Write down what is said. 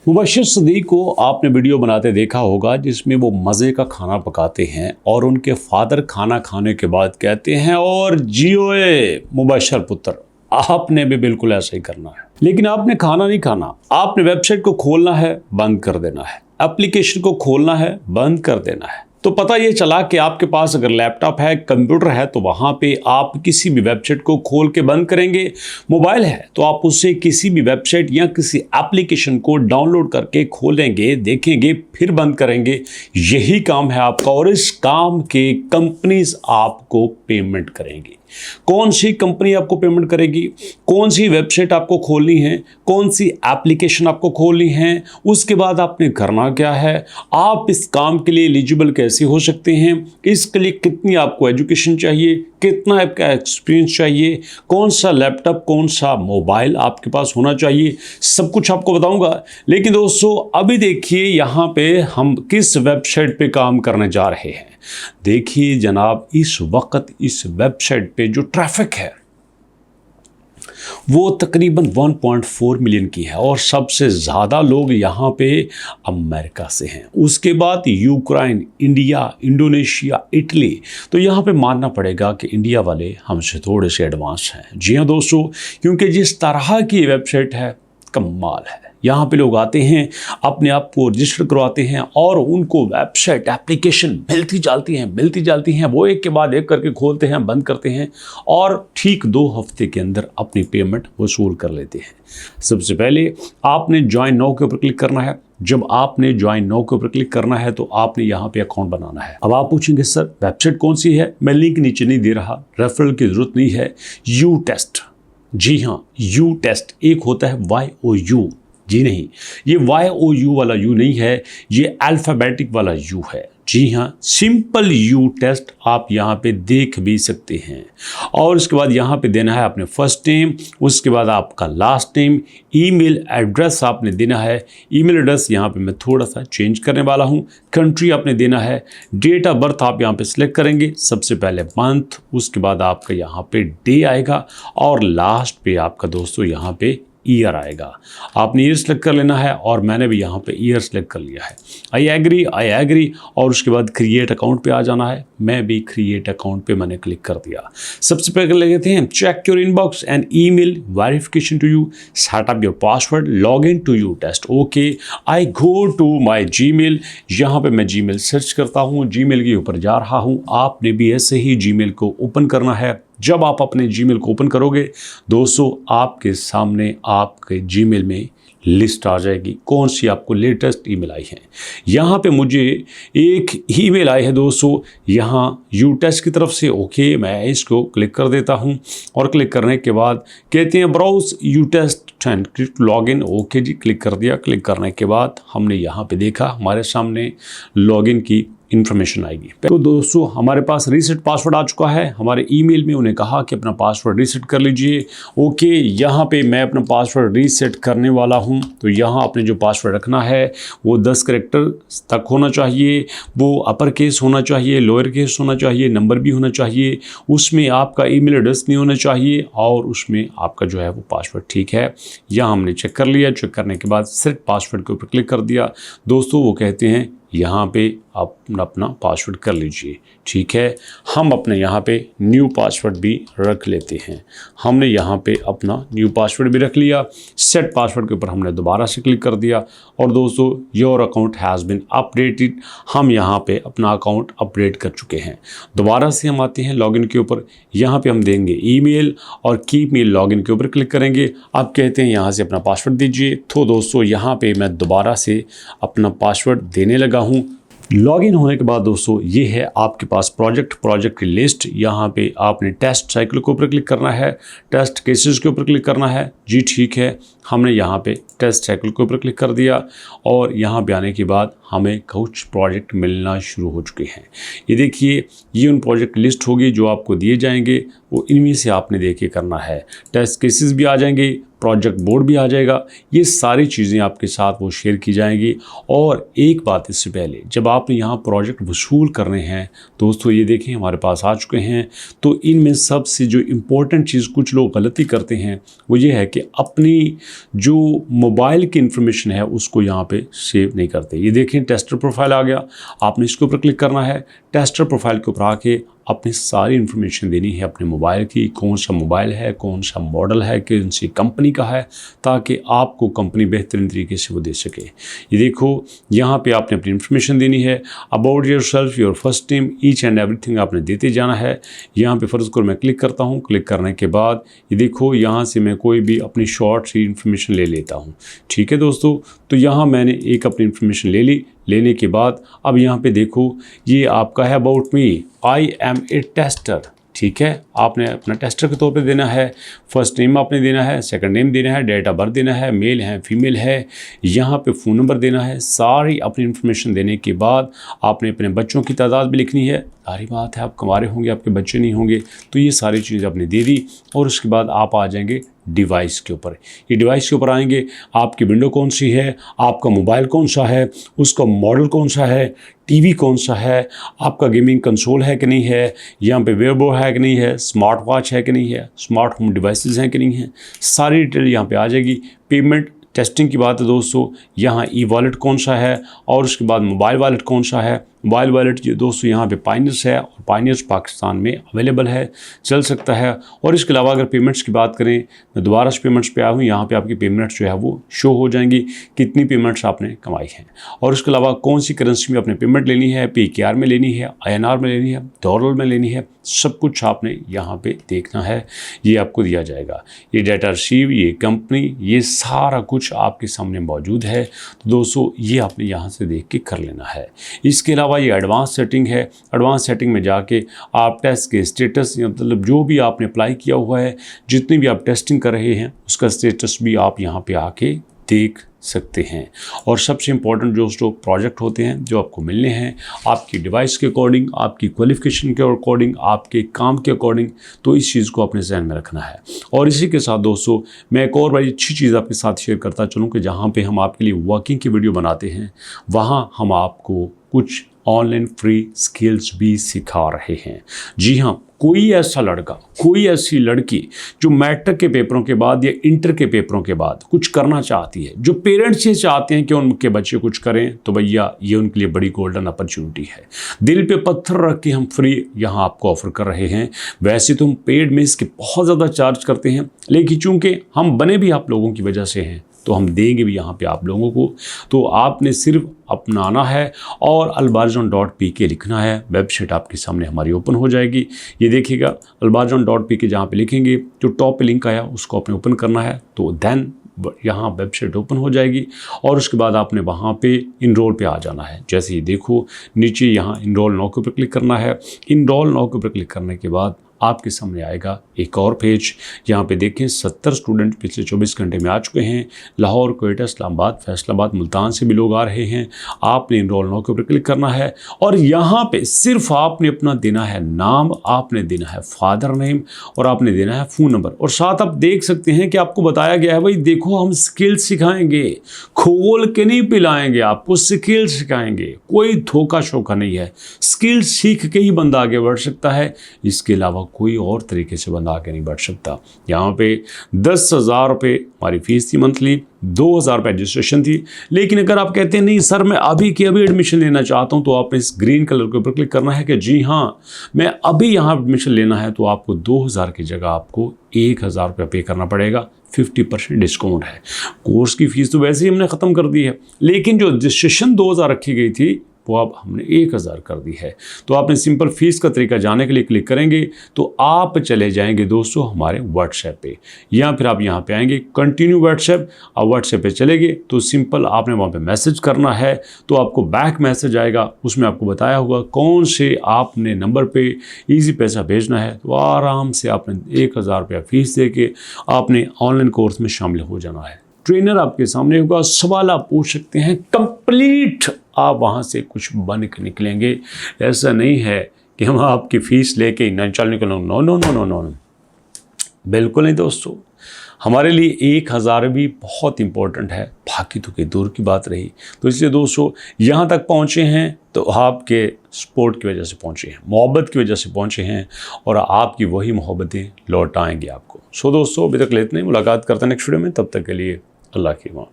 मुबश्शिर सिद्दीक को आपने वीडियो बनाते देखा होगा जिसमें वो मज़े का खाना पकाते हैं और उनके फादर खाना खाने के बाद कहते हैं और जियोए मुबश्शिर पुत्र, आपने भी बिल्कुल ऐसा ही करना है। लेकिन आपने खाना नहीं खाना, आपने वेबसाइट को खोलना है, बंद कर देना है, एप्लीकेशन को खोलना है, बंद कर देना है। तो पता ये चला कि आपके पास अगर लैपटॉप है, कंप्यूटर है, तो वहाँ पे आप किसी भी वेबसाइट को खोल के बंद करेंगे। मोबाइल है तो आप उससे किसी भी वेबसाइट या किसी एप्लीकेशन को डाउनलोड करके खोलेंगे, देखेंगे, फिर बंद करेंगे। यही काम है आपका और इस काम के कंपनीज आपको पेमेंट करेंगी। कौन सी कंपनी आपको पेमेंट करेगी, कौन सी वेबसाइट आपको खोलनी है, कौन सी एप्लीकेशन आपको खोलनी है, उसके बाद आपने करना क्या है, आप इस काम के लिए एलिजिबल कैसे हो सकते हैं, इसके लिए कितनी आपको एजुकेशन चाहिए, कितना आपका एक्सपीरियंस चाहिए, कौन सा लैपटॉप, कौन सा मोबाइल आपके पास होना चाहिए, सब कुछ आपको बताऊंगा। लेकिन दोस्तों अभी देखिए यहाँ पे हम किस वेबसाइट पे काम करने जा रहे हैं। देखिए जनाब, इस वक्त इस वेबसाइट पे जो ट्रैफिक है वो तकरीबन 1.4 मिलियन की है और सबसे ज़्यादा लोग यहाँ पे अमेरिका से हैं। उसके बाद यूक्रेन, इंडिया, इंडोनेशिया, इटली। तो यहाँ पे मानना पड़ेगा कि इंडिया वाले हमसे थोड़े से एडवांस हैं। जी हाँ दोस्तों, क्योंकि जिस तरह की वेबसाइट है कमाल है। यहाँ पे लोग आते हैं, अपने आप को रजिस्टर करवाते हैं और उनको वेबसाइट, एप्लीकेशन मिलती जाती हैं। वो एक के बाद एक करके खोलते हैं, बंद करते हैं और ठीक 2 हफ्ते के अंदर अपनी पेमेंट वसूल कर लेते हैं। सबसे पहले आपने ज्वाइन नाउ के ऊपर क्लिक करना है। जब आपने ज्वाइन नाउ के ऊपर क्लिक करना है तो आपने यहाँ पे अकाउंट बनाना है। अब आप पूछेंगे सर वेबसाइट कौन सी है, मैं लिंक नीचे नहीं दे रहा, रेफरल की जरूरत नहीं है। यू टेस्ट, जी हाँ यू टेस्ट, एक होता है YOU, जी नहीं, ये YOU वाला यू नहीं है, ये अल्फ़ाबेटिक वाला यू है। जी हाँ, सिंपल यू टेस्ट आप यहाँ पे देख भी सकते हैं। और उसके बाद यहाँ पे देना है अपने फर्स्ट नेम, उसके बाद आपका लास्ट नेम, ईमेल एड्रेस आपने देना है। ईमेल एड्रेस यहाँ पे मैं थोड़ा सा चेंज करने वाला हूँ। कंट्री आपने देना है। डेट ऑफ बर्थ आप यहाँ पे सिलेक्ट करेंगे। सबसे पहले मंथ, उसके बाद आपका यहाँ पे डे आएगा और लास्ट पे आपका दोस्तों यहाँ पे ईयर आएगा। आपने ईयर सेलेक्ट कर लेना है और मैंने भी यहाँ पे ईयर सेलेक्ट कर लिया है। आई एग्री और उसके बाद क्रिएट अकाउंट पे आ जाना है। मैं भी क्रिएट अकाउंट पे मैंने क्लिक कर दिया। सबसे पहले लेते हैं check your inbox and email verification to you, set up your password, log in to you test. Okay, I go to my Gmail. यहाँ पे मैं जीमेल सर्च करता हूँ, जीमेल के ऊपर जा रहा हूँ। आपने भी ऐसे ही जीमेल को ओपन करना है। जब आप अपने जीमेल को ओपन करोगे दोस्तों, आपके सामने आपके जीमेल में लिस्ट आ जाएगी कौन सी आपको लेटेस्ट ईमेल आई है। यहाँ पे मुझे एक ईमेल आई है दोस्तों, यहाँ यू टेस्ट की तरफ से। ओके, मैं इसको क्लिक कर देता हूँ और क्लिक करने के बाद कहते हैं browse you test and click log in. Okay जी, क्लिक कर दिया। क्लिक करने के बाद हमने यहाँ पे देखा हमारे सामने लॉगिन की इन्फॉर्मेशन आएगी। तो दोस्तों हमारे पास रीसेट पासवर्ड आ चुका है। हमारे ईमेल में उन्हें कहा कि अपना पासवर्ड रीसेट कर लीजिए। ओके, यहाँ पे मैं अपना पासवर्ड रीसेट करने वाला हूँ। तो यहाँ आपने जो पासवर्ड रखना है वो 10 कैरेक्टर तक होना चाहिए, वो अपर केस होना चाहिए, लोअर केस होना चाहिए, नंबर भी होना चाहिए, उसमें आपका ईमेल एड्रेस नहीं होना चाहिए और उसमें आपका जो है वो पासवर्ड ठीक है। यहाँ हमने चेक कर लिया। चेक करने के बाद सेट पासवर्ड के ऊपर क्लिक कर दिया। दोस्तों वो कहते हैं यहाँ पे आप अपना पासवर्ड कर लीजिए। ठीक है, हम अपने यहाँ पे न्यू पासवर्ड भी रख लेते हैं। हमने यहाँ पे अपना न्यू पासवर्ड भी रख लिया। सेट पासवर्ड के ऊपर हमने दोबारा से क्लिक कर दिया और दोस्तों your account has been updated, हम यहाँ पे अपना अकाउंट अपडेट कर चुके हैं। दोबारा से हम आते हैं लॉगिन के ऊपर। यहाँ पे हम देंगे ईमेल और कीप मी लॉगिन के ऊपर क्लिक करेंगे। आप कहते हैं यहाँ से अपना पासवर्ड दीजिए। तो दोस्तों यहाँ पे मैं दोबारा से अपना पासवर्ड देने लगा हूँ। लॉगिन होने के बाद दोस्तों ये है आपके पास प्रोजेक्ट की लिस्ट। यहाँ पे आपने टेस्ट साइकिल के ऊपर क्लिक करना है, टेस्ट केसेस के ऊपर क्लिक करना है। जी ठीक है, हमने यहाँ पे टेस्ट साइकिल के ऊपर क्लिक कर दिया और यहाँ पे आने के बाद हमें कुछ प्रोजेक्ट मिलना शुरू हो चुके हैं। ये देखिए, ये उन प्रोजेक्ट लिस्ट होगी जो आपको दिए जाएंगे, वो इनमें से आपने देख के करना है। टेस्ट केसेस भी आ जाएंगे, प्रोजेक्ट बोर्ड भी आ जाएगा। ये सारी चीज़ें आपके साथ वो शेयर की जाएंगी। और एक बात इससे पहले, जब आपने यहाँ प्रोजेक्ट वसूल करने हैं दोस्तों, ये देखें हमारे पास आ चुके हैं। तो इनमें सबसे जो इम्पोर्टेंट चीज़ कुछ लोग गलती करते हैं वो ये है कि अपनी जो मोबाइल की इन्फॉर्मेशन है उसको यहाँ पे सेव नहीं करते। ये देखें टेस्टर प्रोफाइल आ गया, आपने इसके ऊपर क्लिक करना है। टेस्टर प्रोफाइल के ऊपर आके अपनी सारी इन्फॉर्मेशन देनी है अपने मोबाइल की, कौन सा मोबाइल है, कौन सा मॉडल है, कौन सी कंपनी का है, ताकि आपको कंपनी बेहतरीन तरीके से वो दे सके। ये देखो यहाँ पे आपने अपनी इन्फॉर्मेशन देनी है, about yourself, your first name, each and everything आपने देते जाना है। यहाँ पे फ़र्ज़ करो मैं क्लिक करता हूँ। क्लिक करने के बाद ये देखो यहाँ से मैं कोई भी अपनी शॉर्ट सी इन्फॉर्मेशन ले लेता हूँ। ठीक है दोस्तों, तो यहाँ मैंने एक अपनी इन्फॉर्मेशन ले ली। लेने के बाद अब यहाँ पे देखो ये आपका है about me, I am a tester. ठीक है, आपने अपना टेस्टर के तौर पे देना है। फर्स्ट नेम आपने देना है, सेकंड नेम देना है, डेट ऑफ बर्थ देना है, मेल है फीमेल है, यहाँ पे फ़ोन नंबर देना है। सारी अपनी इन्फॉर्मेशन देने के बाद आपने अपने बच्चों की तादाद भी लिखनी है। सारी बात है, आप कमारे होंगे, आपके बच्चे नहीं होंगे, तो ये सारी चीज़ आपने दे दी। और उसके बाद आप आ जाएंगे डिवाइस के ऊपर। ये डिवाइस के ऊपर आएंगे, आपकी विंडो कौन सी है, आपका मोबाइल कौन सा है, उसका मॉडल कौन सा है, टीवी कौन सा है, आपका गेमिंग कंसोल है कि नहीं है, यहाँ पे वेयरबो है कि नहीं है, स्मार्ट वॉच है कि नहीं है, स्मार्ट होम डिवाइसेस हैं कि नहीं है, सारी डिटेल यहाँ पे आ जाएगी। पेमेंट टेस्टिंग की बात है दोस्तों, यहाँ ई वॉलेट कौन सा है और उसके बाद मोबाइल वॉलेट कौन सा है। मोबाइल वॉलेट ये दोस्तों यहाँ पे पाइनियर्स है और पाइनियर्स पाकिस्तान में अवेलेबल है, चल सकता है। और इसके अलावा अगर पेमेंट्स की बात करें, मैं दोबारा से पेमेंट्स पे आया हूँ। यहाँ पे आपकी पेमेंट्स जो है वो शो हो जाएंगी, कितनी पेमेंट्स आपने कमाई हैं। और उसके अलावा कौन सी करेंसी में आपने पेमेंट लेनी है, PKR में लेनी है, INR में लेनी है, डॉलर में लेनी है, सब कुछ आपने यहाँ पे देखना है। ये आपको दिया जाएगा। ये डाटा रिसीव, ये कंपनी, ये सारा कुछ आपके सामने मौजूद है। तो दोस्तों ये आपने यहाँ से देख के कर लेना है। इसके अलावा ये एडवांस सेटिंग है। एडवांस सेटिंग में जाके आप टेस्ट के स्टेटस, मतलब जो भी आपने अप्लाई किया हुआ है, जितनी भी आप टेस्टिंग कर रहे हैं, उसका स्टेटस भी आप यहाँ पे आके देख सकते हैं। और सबसे इम्पॉर्टेंट जो प्रोजेक्ट होते हैं जो आपको मिलने हैं आपकी डिवाइस के अकॉर्डिंग, आपकी क्वालिफिकेशन के अकॉर्डिंग, आपके काम के अकॉर्डिंग, तो इस चीज़ को अपने ज़हन में रखना है। और इसी के साथ दोस्तों मैं एक और बड़ी अच्छी चीज़ आपके साथ शेयर करता चलूँ कि जहाँ पे हम आपके लिए वर्किंग की वीडियो बनाते हैं, वहाँ हम आपको कुछ ऑनलाइन फ्री स्किल्स भी सिखा रहे हैं। जी हाँ, कोई ऐसा लड़का, कोई ऐसी लड़की जो मैट्रिक के पेपरों के बाद या इंटर के पेपरों के बाद कुछ करना चाहती है, जो पेरेंट्स ये चाहते हैं कि उनके बच्चे कुछ करें, तो भैया ये उनके लिए बड़ी गोल्डन अपॉर्चुनिटी है। दिल पे पत्थर रख के हम फ्री यहाँ आपको ऑफर कर रहे हैं। वैसे तो हम पेड में इसके बहुत ज़्यादा चार्ज करते हैं, लेकिन चूँकि हम बने भी आप लोगों की वजह से हैं, तो हम देंगे भी यहाँ पे आप लोगों को। तो आपने सिर्फ अपनाना है और albarzon.pk लिखना है। वेबसाइट आपके सामने हमारी ओपन हो जाएगी। ये देखिएगा albarzon.pk, जहाँ पे लिखेंगे जो टॉप पे लिंक आया उसको आपने ओपन करना है, तो देन यहाँ वेबसाइट ओपन हो जाएगी। और उसके बाद आपने वहाँ पे इनरोल पे आ जाना है। जैसे ही देखो नीचे यहाँ इनरोल नाउ के ऊपर क्लिक करना है। इनरोल नाउ के ऊपर क्लिक करने के बाद आपके सामने आएगा एक और पेज। यहाँ पे देखें 70 स्टूडेंट पिछले 24 घंटे में आ चुके हैं। लाहौर, क्वेटा, इस्लामाबाद, फैसलाबाद, मुल्तान से भी लोग आ रहे हैं। आपने इनरोल नाउ के ऊपर क्लिक करना है और यहाँ पे सिर्फ आपने अपना देना है नाम, आपने देना है फादर नेम और आपने देना है फ़ोन नंबर। और साथ आप देख सकते हैं कि आपको बताया गया है भाई देखो हम स्किल सिखाएंगे, खोल के नहीं पिलाएंगे, आपको स्किल सिखाएंगे। कोई धोखा शोखा नहीं है, स्किल सीख के ही बंदा आगे बढ़ सकता है। इसके अलावा कोई और तरीके से बंदा आगे नहीं बढ़ सकता। यहाँ पे 10,000 रुपये हमारी फीस थी मंथली, 2,000 रुपये रजिस्ट्रेशन थी। लेकिन अगर आप कहते हैं नहीं सर मैं अभी के अभी एडमिशन लेना चाहता हूँ, तो आपने इस ग्रीन कलर के ऊपर क्लिक करना है कि जी हाँ मैं अभी यहाँ एडमिशन लेना है। तो आपको 2,000 की जगह आपको 1,000 रुपये पे करना पड़ेगा। 50% डिस्काउंट है। कोर्स की फ़ीस तो वैसे ही हमने ख़त्म कर दी है, लेकिन जो रजिस्ट्रेशन 2,000 रखी गई थी वो अब हमने 1,000 कर दी है। तो आपने सिंपल फीस का तरीका जानने के लिए क्लिक करेंगे तो आप चले जाएंगे दोस्तों हमारे व्हाट्सएप पे, या फिर आप यहाँ पे आएंगे कंटिन्यू व्हाट्सएप। और व्हाट्सएप पे चले गए तो सिंपल आपने वहाँ पे मैसेज करना है, तो आपको बैक मैसेज आएगा। उसमें आपको बताया होगा कौन से आपने नंबर पे ईजी पैसा भेजना है। तो आराम से आपने 1,000 रुपया फीस दे के आपने ऑनलाइन कोर्स में शामिल हो जाना है। ट्रेनर आपके सामने होगा, सवाल आप पूछ सकते हैं, कंप्लीट आप वहाँ से कुछ बन के निकलेंगे। ऐसा नहीं है कि हम आपकी फ़ीस लेके न चल निकलो, no no no no no, बिल्कुल नहीं दोस्तों। हमारे लिए 1000 भी बहुत इंपॉर्टेंट है, बाकी तो कई दूर की बात रही। तो इसलिए दोस्तों यहाँ तक पहुँचे हैं तो आपके सपोर्ट की वजह से पहुँचे हैं, मोहब्बत की वजह से पहुँचे हैं, और आपकी वही मोहब्बतें लौट आएंगी आपको। सो दोस्तों अभी तक इतना ही, मुलाकात करते हैं नेक्स्ट वीडियो में, तब तक के लिए अल्लाह की अमान।